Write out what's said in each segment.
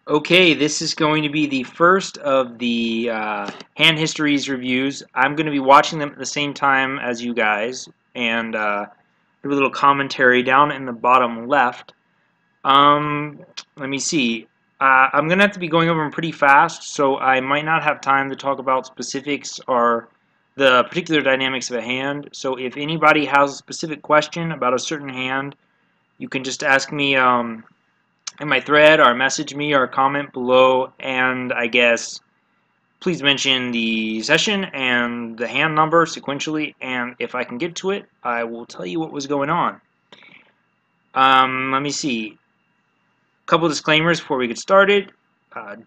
Okay, this is going to be the first of the Hand Histories reviews. I'm going to be watching them at the same time as you guys and do a little commentary down in the bottom left. Let me see. I'm going to have to be going over them pretty fast, so I might not have time to talk about specifics or the particular dynamics of a hand. So if anybody has a specific question about a certain hand, you can just ask me in my thread or message me or comment below, and I guess please mention the session and the hand number sequentially, and if I can get to it, I will tell you what was going on. Let me see. A couple disclaimers before we get started.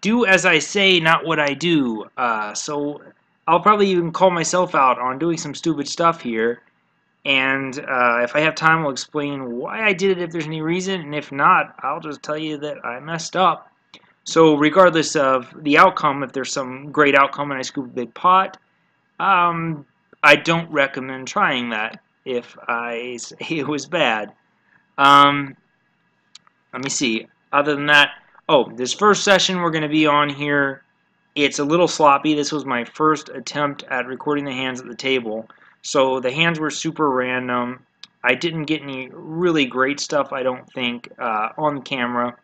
Do as I say, not what I do. So I'll probably even call myself out on doing some stupid stuff here. And if I have time, I'll explain why I did it if there's any reason. And if not, I'll just tell you that I messed up. So regardless of the outcome, if there's some great outcome and I scoop a big pot, I don't recommend trying that if I say it was bad. Um, Let me see. Other than that, oh, this first session we're going to be on here, it's a little sloppy. This was my first attempt at recording the hands at the table. So the hands were super random. I didn't get any really great stuff, I don't think, on camera.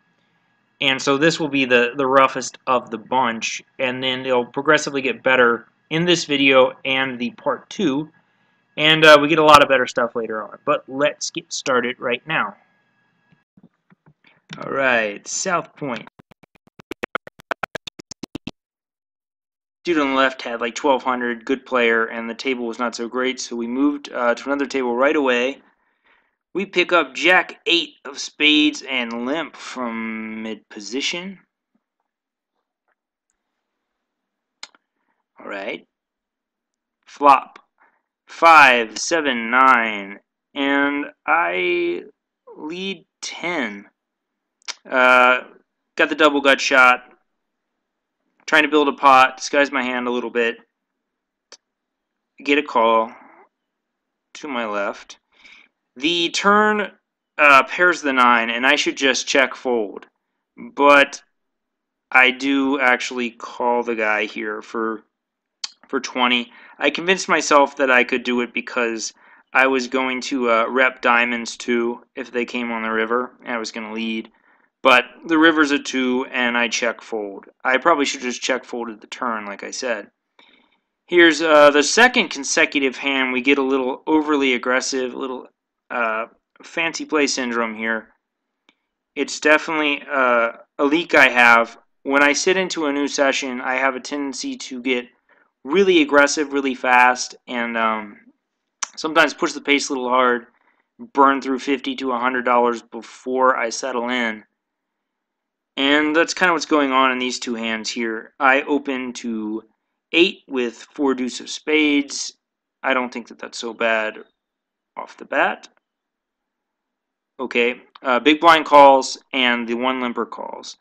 And so this will be the roughest of the bunch, and then it'll progressively get better in this video and the part 2, and we get a lot of better stuff later on. But let's get started right now. Alright, South Point. Dude on the left had like 1200, good player, and the table was not so great, so we moved to another table right away. We pick up Jack 8 of spades and limp from mid position. Alright. Flop. 5, 7, 9, and I lead 10. Got the double gut shot. Trying to build a pot, disguise my hand a little bit. Get a call to my left. The turn pairs the 9, and I should just check fold. But I do actually call the guy here for 20. I convinced myself that I could do it because I was going to rep diamonds too if they came on the river, and I was going to lead. But the river's a 2, and I check fold. I probably should just check folded the turn, like I said. Here's the second consecutive hand. We get a little overly aggressive, a little fancy play syndrome here. It's definitely a leak I have. When I sit into a new session, I have a tendency to get really aggressive really fast, and sometimes push the pace a little hard, burn through $50 to $100 before I settle in. And that's kind of what's going on in these two hands here. I open to 8 with 4 deuce of spades. I don't think that that's so bad off the bat. Okay, big blind calls and the 1 limper calls.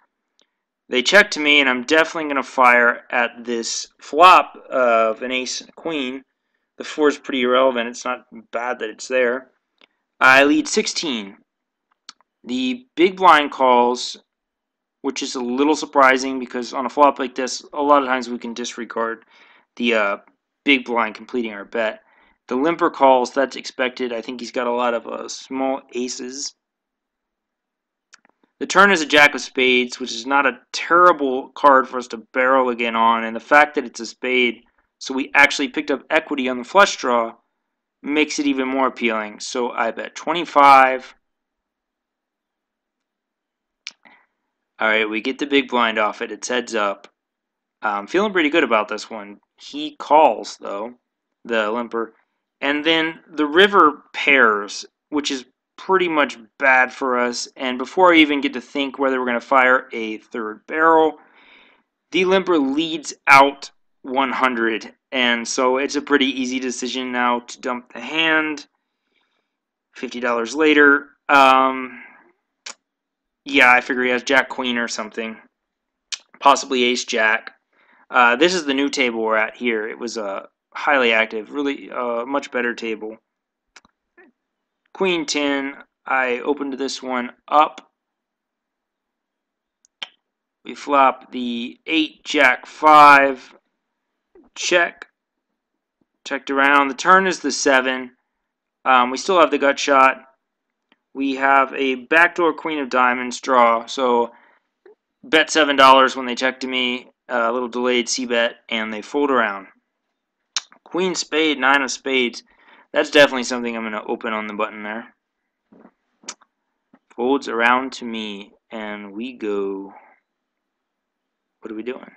They check to me, and I'm definitely going to fire at this flop of an ace and a queen. The 4 is pretty irrelevant. It's not bad that it's there. I lead 16. The big blind calls, which is a little surprising because on a flop like this, a lot of times we can disregard the big blind completing our bet. The limper calls, that's expected. I think he's got a lot of small aces. The turn is a jack of spades, which is not a terrible card for us to barrel again on, and the fact that it's a spade, so we actually picked up equity on the flush draw, makes it even more appealing. So I bet 25. Alright, we get the big blind off it. It's heads up. I'm feeling pretty good about this one. He calls, though, the limper. And then the river pairs, which is pretty much bad for us. And before I even get to think whether we're going to fire a third barrel, the limper leads out 100. And so it's a pretty easy decision now to dump the hand. $50 later. Yeah, I figure he has Jack Queen or something. Possibly Ace Jack. This is the new table we're at here. It was highly active, really much better table. Queen 10. I opened this one up. We flop the 8, Jack 5, check, checked around. The turn is the 7. We still have the gut shot. We have a backdoor Queen of Diamonds draw, so bet $7 when they check to me, a little delayed c-bet, and they fold around. Queen Spade, 9 of Spades. That's definitely something I'm going to open on the button there. Folds around to me, and we go. What are we doing?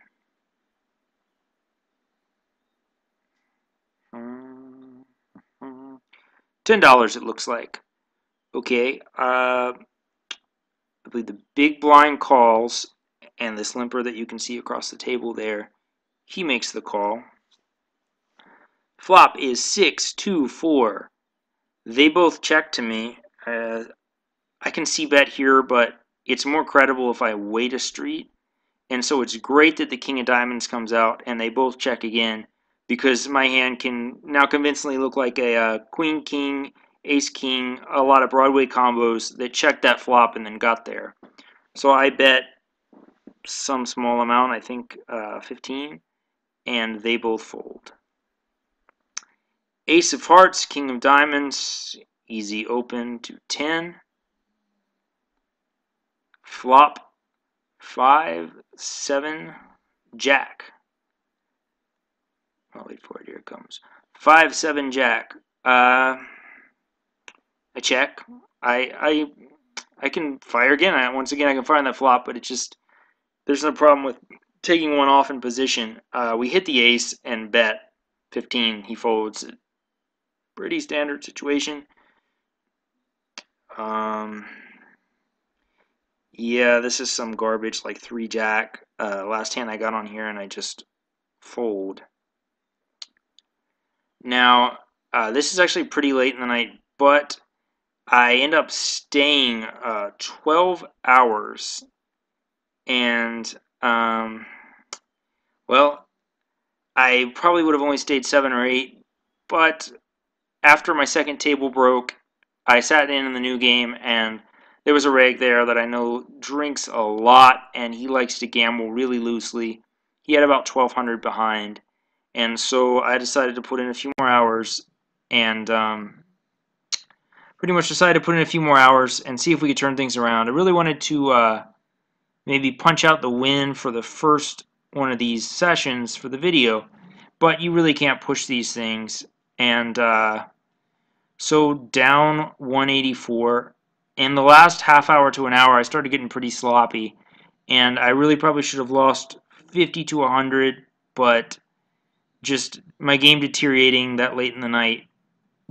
$10 it looks like. Okay, I believe the big blind calls, and this limper that you can see across the table there, he makes the call. Flop is 6, 2, 4. They both check to me. I can see bet here, but it's more credible if I wait a street. And so it's great that the King of Diamonds comes out and they both check again, because my hand can now convincingly look like a Queen King, Ace King, a lot of Broadway combos that checked that flop and then got there. So I bet some small amount, I think 15, and they both fold. Ace of Hearts, King of Diamonds, easy open to 10. Flop 5, 7, Jack. I'll wait for it. Here it comes. 5, 7, Jack. I check. I can fire again. Once again, I can fire on that flop, but it's just there's no problem with taking one off in position. We hit the ace and bet 15. He folds. Pretty standard situation. Yeah, this is some garbage like 3 Jack. Last hand I got on here and I just fold. Now, this is actually pretty late in the night, but I end up staying 12 hours. And, well, I probably would have only stayed 7 or 8, but after my second table broke, I sat in the new game, and there was a reg there that I know drinks a lot, and he likes to gamble really loosely. He had about 1,200 behind, and so I decided to put in a few more hours, and pretty much decided to put in a few more hours and see if we could turn things around. I really wanted to maybe punch out the win for the first one of these sessions for the video, but you really can't push these things, and so down 184. In the last half hour to an hour, I started getting pretty sloppy, and I really probably should have lost 50 to 100, but just my game deteriorating that late in the night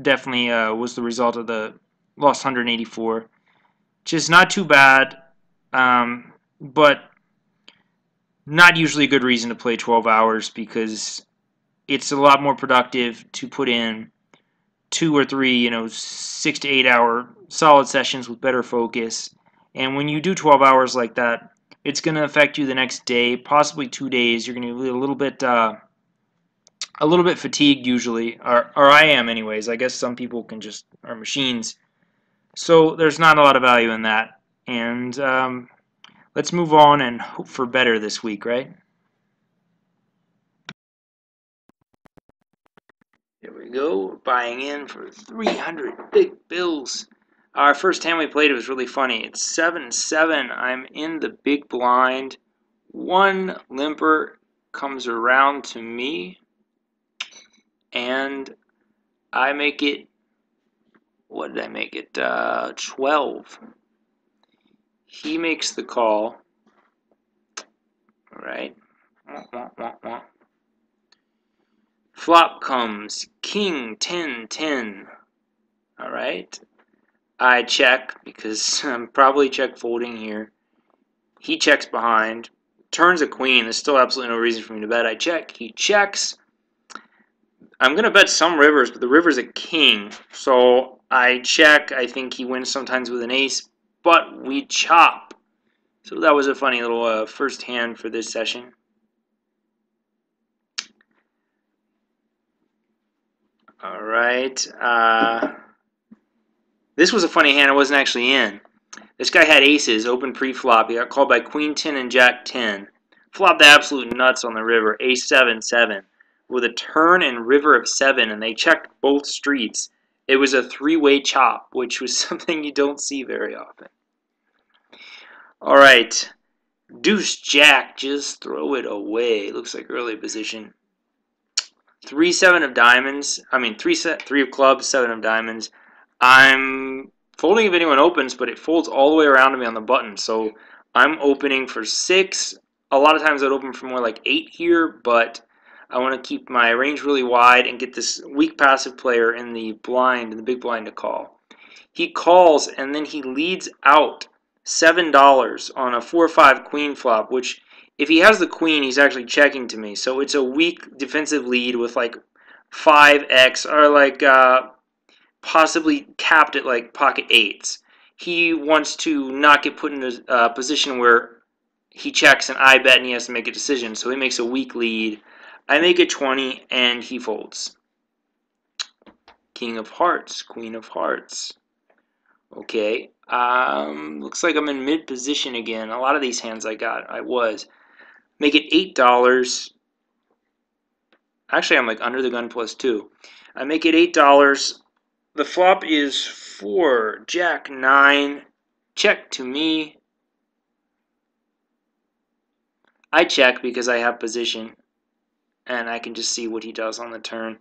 definitely was the result of the lost 184. Just not too bad, but not usually a good reason to play 12 hours, because it's a lot more productive to put in 2 or 3, 6 to 8 hour solid sessions with better focus. And when you do 12 hours like that, it's going to affect you the next day, possibly 2 days. You're going to be a little bit fatigued usually, or I am anyways. I guess some people are machines. So there's not a lot of value in that. And let's move on and hope for better this week, right? There we go. We're buying in for 300 big bills. Our first hand we played, it was really funny. It's 7-7. I'm in the big blind. One limper comes around to me, and I make it, what did I make it? 12. He makes the call. All right. Flop comes King 10-10. All right. I check because I'm probably check folding here. He checks behind. Turns a queen. There's still absolutely no reason for me to bet. I check. He checks. I'm going to bet some rivers, but the river's a king. So I check. I think he wins sometimes with an ace, but we chop. So that was a funny little first hand for this session. All right. This was a funny hand I wasn't actually in. This guy had aces, open pre-flop. He got called by Queen 10 and Jack 10. Flopped the absolute nuts on the river, ace 7, 7. With a turn and river of 7, and they checked both streets. It was a three-way chop, which was something you don't see very often. Alright, Deuce Jack, just throw it away. Looks like early position. 3 7 of diamonds. I mean 3 of clubs, 7 of diamonds. I'm folding if anyone opens, but it folds all the way around to me on the button. So I'm opening for 6. A lot of times I'd open for more like 8 here, but I want to keep my range really wide and get this weak passive player in the blind, in the big blind to call. He calls and then he leads out $7 on a 4-5 queen flop, which if he has the queen, he's actually checking to me. So it's a weak defensive lead with like 5x or like possibly capped at like pocket 8s. He wants to not get put in a position where he checks and I bet and he has to make a decision. So he makes a weak lead. I make it 20 and he folds. King of hearts, queen of hearts. Okay, looks like I'm in mid position again. A lot of these hands I was. Make it $8. Actually, I'm like under the gun plus 2. I make it $8. The flop is 4, Jack 9. Check to me. I check because I have position, and I can just see what he does on the turn.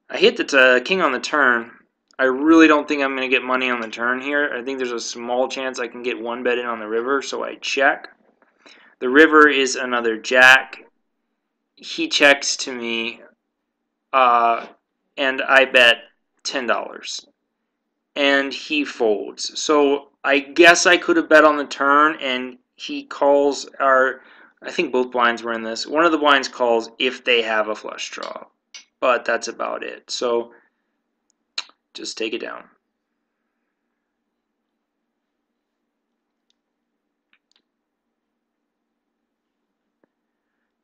I hit the king on the turn. I really don't think I'm going to get money on the turn here. I think there's a small chance I can get one bet in on the river, so I check. The river is another jack. He checks to me, and I bet $10. And he folds. So I guess I could have bet on the turn, and he calls our, I think both blinds were in this. One of the blinds calls if they have a flush draw. But that's about it. So just take it down.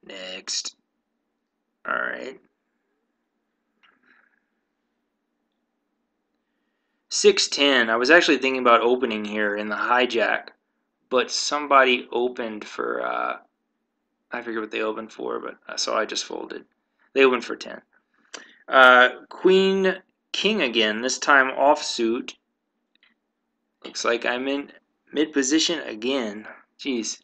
Next. Alright. 6-10. I was actually thinking about opening here in the hijack, but somebody opened for, I forget what they opened for, but so I just folded. They opened for 10. Queen, king again, this time offsuit. Looks like I'm in mid position again. Jeez.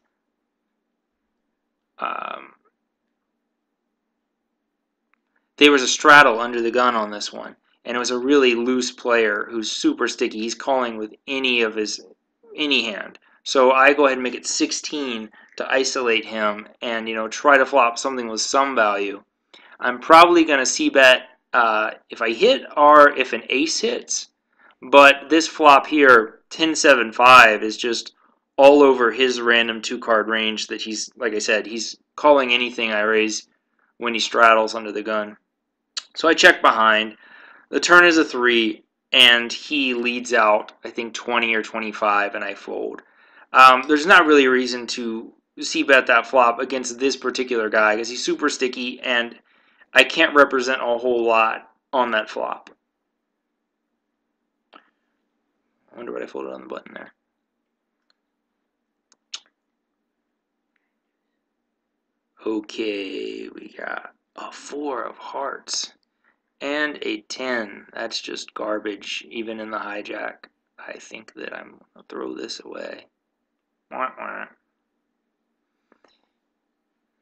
There was a straddle under the gun on this one, and it was a really loose player who's super sticky. He's calling with any hand. So I go ahead and make it 16 to isolate him and try to flop something with some value. I'm probably going to c-bet if I hit or if an ace hits, but this flop here, 10-7-5, is just all over his random 2-card range that he's, like I said, he's calling anything I raise when he straddles under the gun. So I check behind. The turn is a 3, and he leads out, I think, 20 or 25, and I fold. There's not really a reason to c-bet that flop against this particular guy because he's super sticky, and I can't represent a whole lot on that flop. I wonder what I folded on the button there. Okay, we got a 4 of hearts and a 10. That's just garbage, even in the hijack. I think that I'm going to throw this away. Wah, wah.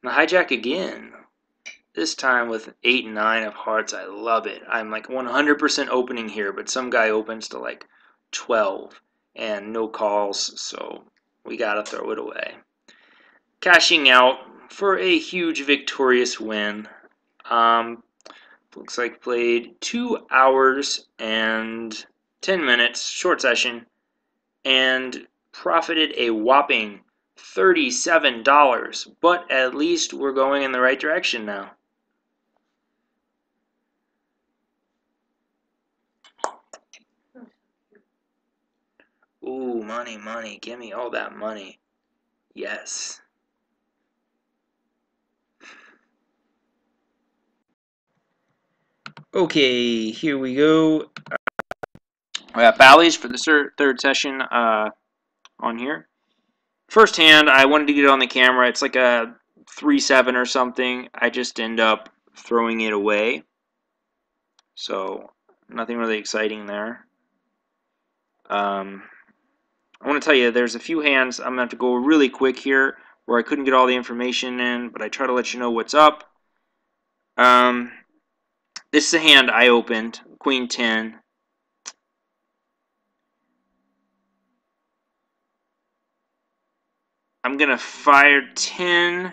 The hijack again. This time with 8 and 9 of hearts. I love it. I'm like 100% opening here, but some guy opens to like 12 and no calls, so we got to throw it away. Cashing out for a huge victorious win. Looks like played 2 hours and 10 minutes, short session, and profited a whopping $37, but at least we're going in the right direction now. Ooh, money, money, give me all that money. Yes. Okay, here we go. I got Bally's for the third session. on here. First hand, I wanted to get it on the camera. It's like a 3-7 or something. I just end up throwing it away. So nothing really exciting there. I want to tell you, there's a few hands I'm going to have to go really quick here where I couldn't get all the information in, but I try to let you know what's up. This is a hand I opened, Queen 10. I'm going to fire 10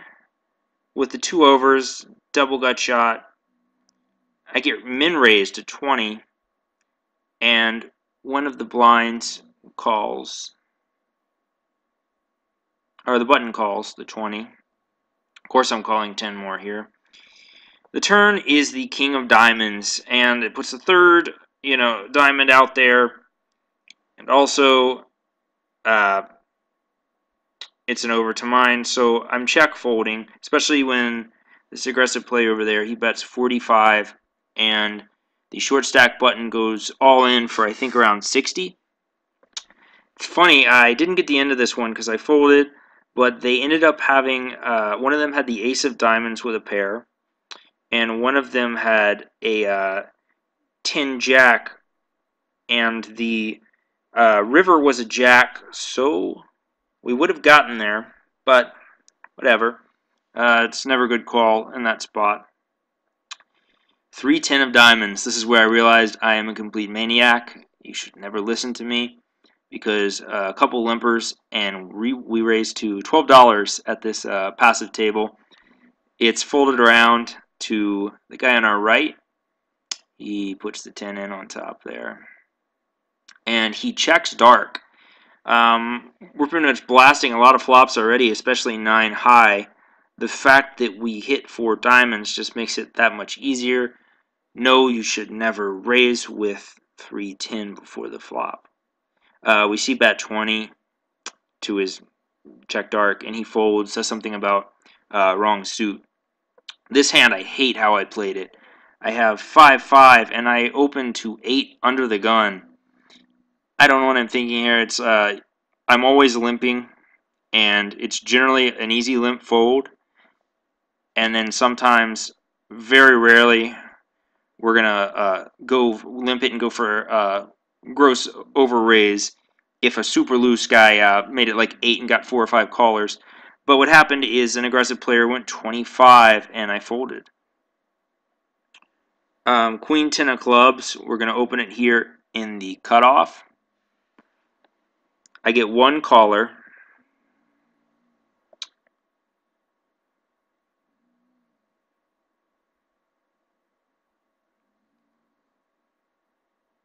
with the 2 overs, double gut shot. I get min raised to 20, and one of the blinds calls, or the button calls the 20. Of course, I'm calling 10 more here. The turn is the king of diamonds, and it puts the third, diamond out there, and also it's an over to mine, so I'm check folding, especially when this aggressive player over there, he bets 45, and the short stack button goes all in for, I think, around 60. It's funny, I didn't get the end of this one because I folded, but they ended up having, one of them had the ace of diamonds with a pair, and one of them had a 10 jack, and the river was a jack, so we would have gotten there, but whatever. It's never a good call in that spot. 3-10 of diamonds. This is where I realized I am a complete maniac. You should never listen to me, because a couple limpers, and we raised to $12 at this passive table. It's folded around to the guy on our right. He puts the 10 in on top there. And he checks dark. We're pretty much blasting a lot of flops already, especially 9 high. The fact that we hit 4 diamonds just makes it that much easier. No, you should never raise with 3-10 before the flop. We see bet 20 to his check dark, and he folds, says something about wrong suit. This hand, I hate how I played it. I have 5-5, and I open to 8 under the gun. I don't know what I'm thinking here. It's I'm always limping, and it's generally an easy limp fold. And then sometimes, very rarely, we're gonna go limp it and go for gross over raise if a super loose guy made it like 8 and got 4 or 5 callers. But what happened is an aggressive player went 25, and I folded. Queen 10 of clubs. We're gonna open it here in the cutoff. I get 1 caller.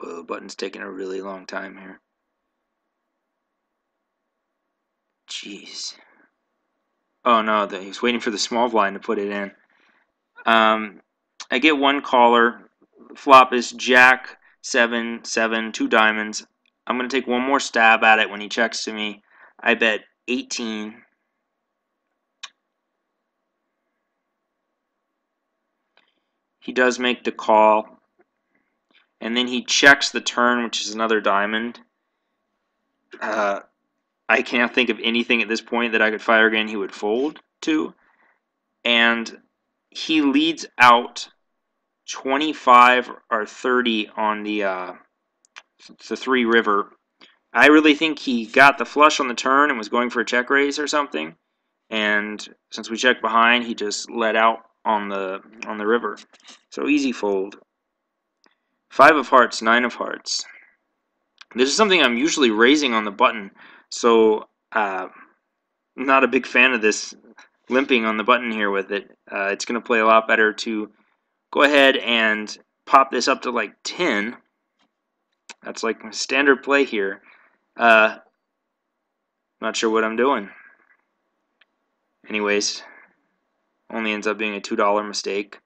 Oh, the button's taking a really long time here. Jeez. Oh no, he's waiting for the small blind to put it in. I get 1 caller. Flop is Jack, 7, 7, 2 diamonds. I'm going to take one more stab at it when he checks to me. I bet 18. He does make the call. And then he checks the turn, which is another diamond. I can't think of anything at this point that I could fire again he would fold to. And he leads out 25 or 30 on the 3 river. I really think he got the flush on the turn and was going for a check raise or something. And since we checked behind, he just let out on the river. So easy fold. 5 of hearts, 9 of hearts. This is something I'm usually raising on the button, so I'm not a big fan of this limping on the button here with it. It's going to play a lot better to go ahead and pop this up to like 10. That's like my standard play here. Not sure what I'm doing. Anyways, only ends up being a $2 mistake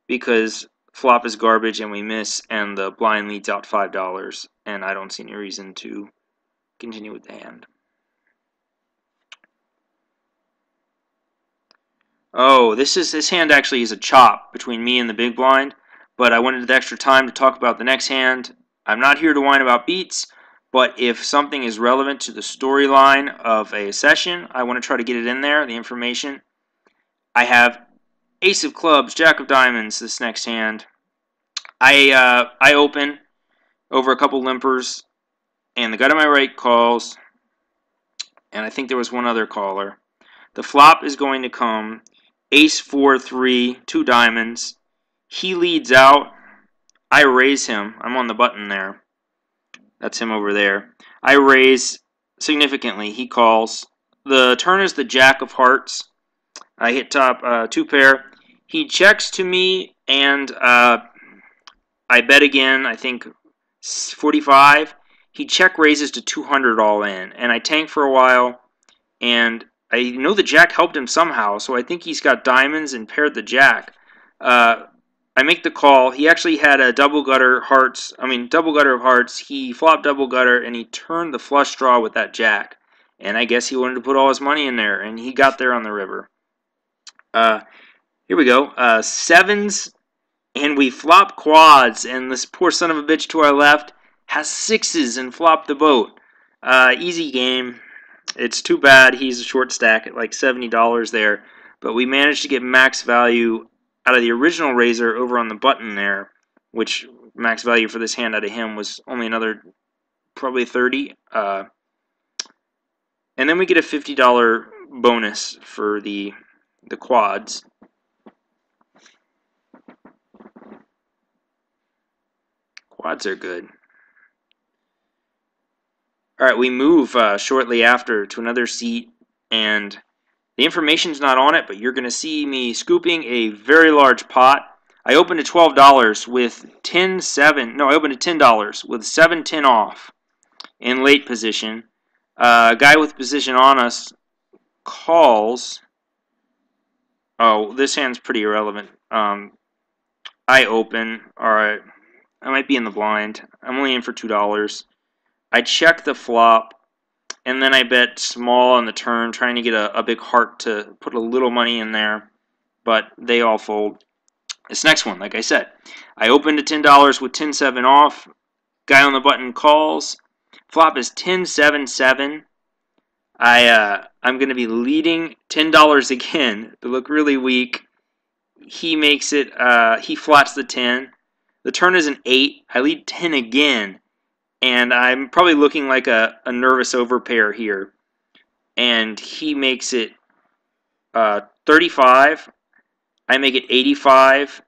because flop is garbage and we miss, and the blind leads out $5, and I don't see any reason to continue with the hand. Oh, this hand actually is a chop between me and the big blind, but I wanted the extra time to talk about the next hand. I'm not here to whine about beats, but if something is relevant to the storyline of a session, I want to try to get it in there, the information. I have Ace of Clubs, Jack of Diamonds this next hand. I open over a couple limpers, and the guy to my right calls, and I think there was one other caller. The flop is going to come Ace 4-3, 2 diamonds. He leads out. I raise him. I'm on the button there. That's him over there. I raise significantly. He calls. The turn is the Jack of Hearts. I hit top 2 pair. He checks to me, and I bet again. I think 45. He check raises to 200 all in, and I tank for a while. And I know the Jack helped him somehow, so I think he's got diamonds and paired the Jack. I make the call. He actually had a double gutter of hearts. He flopped double gutter, and he turned the flush draw with that Jack. And I guess he wanted to put all his money in there, and he got there on the river. Here we go. Sevens, and we flop quads, and this poor son of a bitch to our left has sixes and flopped the boat. Easy game. It's too bad he's a short stack at like $70 there, but we managed to get max value out of the original raiser over on the button there, which max value for this hand out of him was only another probably 30. And then we get a $50 bonus for the quads. Quads are good. All right, we move shortly after to another seat, and the information's not on it, but you're going to see me scooping a very large pot. I opened at $12 with 10-7. No, I opened at $10 with 7-10 off in late position. A guy with position on us calls. Oh, this hand's pretty irrelevant. I open. All right, I might be in the blind. I'm only in for $2. I check the flop, and then I bet small on the turn, trying to get a big heart to put a little money in there, but they all fold. This next one, like I said, I opened at $10 with 10-7 off. Guy on the button calls. Flop is 10-7-7. I'm going to be leading $10 again to look really weak. He makes it. He flats the 10. The turn is an 8. I lead 10 again, and I'm probably looking like a nervous overpair here. And he makes it 35. I make it 85,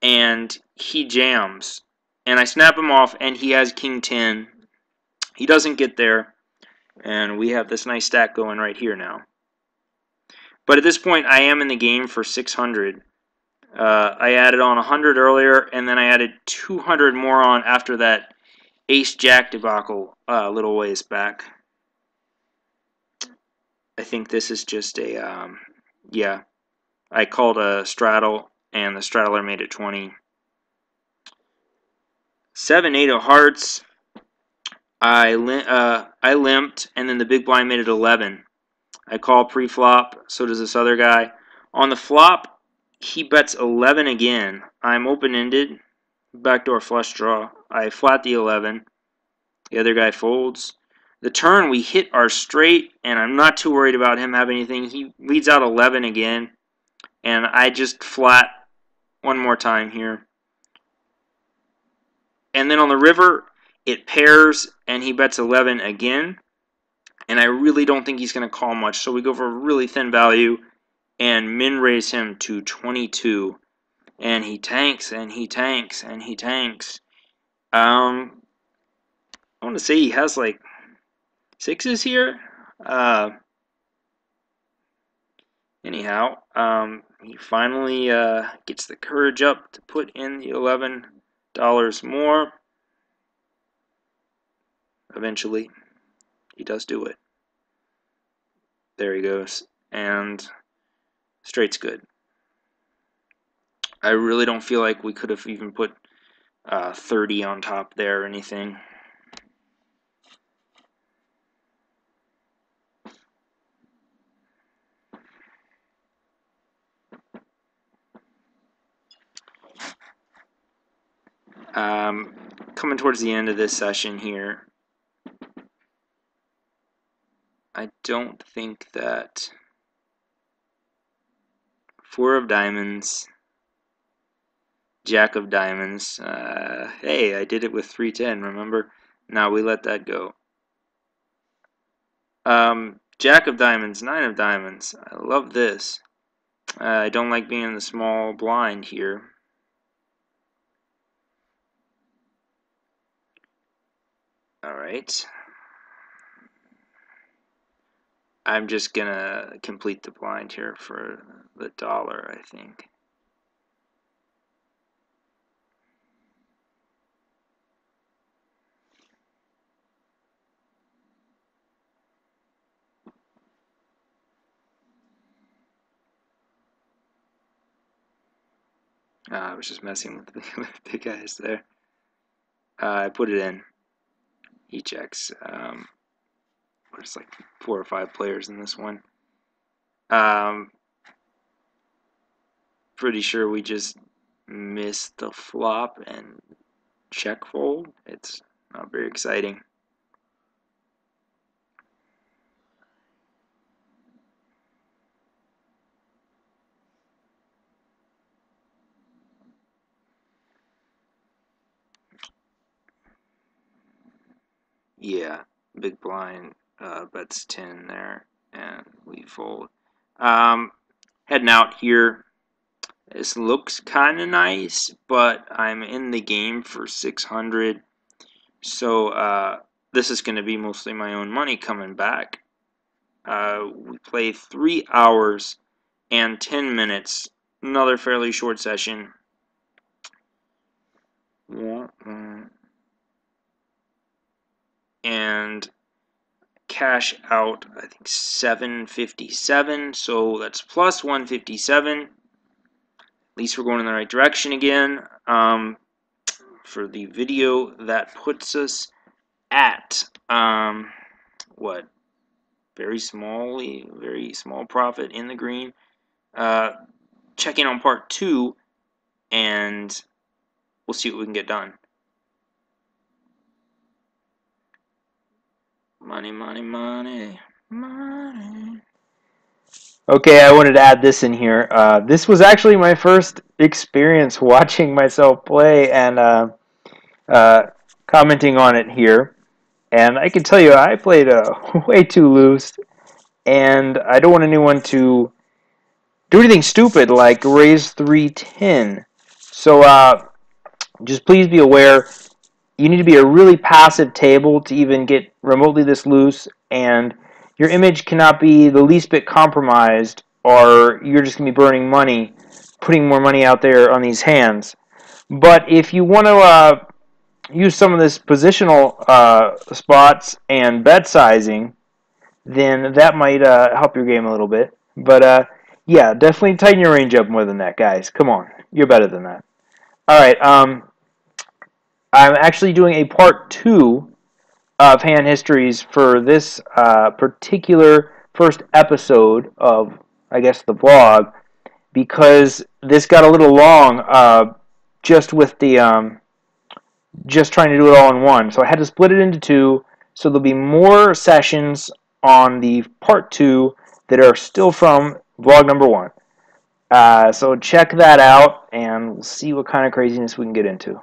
and he jams. And I snap him off, and he has King 10. He doesn't get there, and we have this nice stack going right here now. But at this point, I am in the game for 600. I added on 100 earlier, and then I added 200 more on after that Ace-Jack debacle a little ways back. I think this is just a, yeah. I called a straddle, and the straddler made it 20. 7-8 of hearts. I limped, and then the big blind made it 11. I call pre-flop, so does this other guy. On the flop, he bets 11 again. I'm open-ended, backdoor flush draw. I flat the 11. The other guy folds. The turn, we hit our straight, and I'm not too worried about him having anything. He leads out 11 again, and I just flat one more time here. And then on the river, it pairs, and he bets 11 again. And I really don't think he's going to call much, so we go for a really thin value and min raise him to 22. And he tanks, and he tanks, and he tanks. I want to say he has like sixes here. Anyhow, he finally gets the courage up to put in the $11 more. Eventually, he does do it. There he goes. And straight's good. I really don't feel like we could have even put 30 on top there or anything. Coming towards the end of this session here, don't think that 4 of diamonds, Jack of diamonds. Hey, I did it with 310, remember? Now we let that go. Jack of diamonds, 9 of diamonds. I love this. I don't like being in the small blind here. Alright. I'm just gonna complete the blind here for the dollar, I think. I was just messing with the big guys there. I put it in. He checks. There's like 4 or 5 players in this one. Pretty sure we just missed the flop and check fold. It's not very exciting. Yeah, big blind bets 10 there, and we fold. Heading out here. This looks kind of nice, but I'm in the game for 600, so this is going to be mostly my own money coming back. We play 3 hours and 10 minutes, another fairly short session. And cash out, I think 757, so that's plus 157. At least we're going in the right direction again. For the video, that puts us at what? Very small profit in the green. Checking on part 2, and we'll see what we can get done. Money, money, money, money. Okay, I wanted to add this in here. This was actually my first experience watching myself play and commenting on it here. And I can tell you, I played way too loose, and I don't want anyone to do anything stupid like raise 310. So just please be aware, you need to be a really passive table to even get remotely this loose, and your image cannot be the least bit compromised, or you're just going to be burning money, putting more money out there on these hands. But if you want to use some of this positional spots and bet sizing, then that might help your game a little bit. But yeah, definitely tighten your range up more than that, guys. Come on, you're better than that. All right, I'm actually doing a part 2 of Hand Histories for this particular first episode of, I guess, the vlog, because this got a little long just with the just trying to do it all in one. So I had to split it into 2, so there'll be more sessions on the part 2 that are still from vlog number 1. So check that out, and we'll see what kind of craziness we can get into.